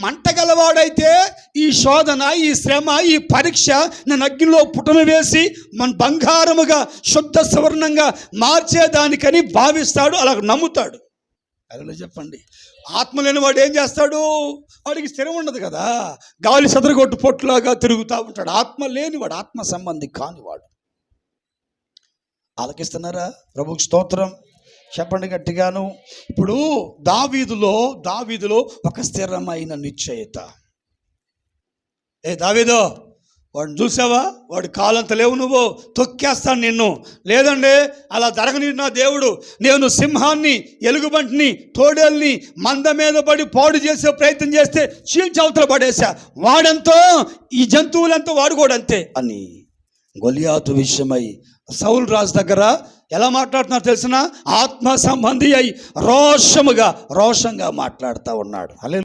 మంట గలవాడైతే ఈ శోధన, ఈ శ్రమ, ఈ పరీక్ష నన్ను అగ్నిలో పుటమ వేసి మన బంగారముగా శుద్ధ సువర్ణంగా మార్చేదానికని భావిస్తాడు, అలా నమ్ముతాడు. అలా చెప్పండి. ఆత్మ లేని వాడు ఏం చేస్తాడు? వాడికి స్థిరం ఉండదు కదా, గాలి సదరగొట్టు పొట్టులాగా తిరుగుతూ ఉంటాడు. ఆత్మ లేనివాడు, ఆత్మ సంబంధి కానివాడు. ఆలకిస్తున్నారా? ప్రభుకు స్తోత్రం. చెప్పండి గట్టిగాను. ఇప్పుడు దావీదులో ఒక స్థిరమైన నిశ్చయత. దావీదో, వాడిని చూసావా? వాడు కాలంత లేవు, నువ్వు తొక్కేస్తాను నిన్ను. లేదండి, అలా జరగని నా దేవుడు. నేను సింహాన్ని, ఎలుగుబంటిని, తోడేల్ని మంద మీద పడి పాడు చేసే ప్రయత్నం చేస్తే చీల్చవతల పడేసా. వాడంతో ఈ జంతువులంతా వాడు కూడా అంతే అని గొలియాతు విషయమై సౌలు రాజు దగ్గర ఎలా మాట్లాడుతున్నారు తెలిసిన? ఆత్మ సంబంధి అయి రోషంగా మాట్లాడుతూ ఉన్నాడు.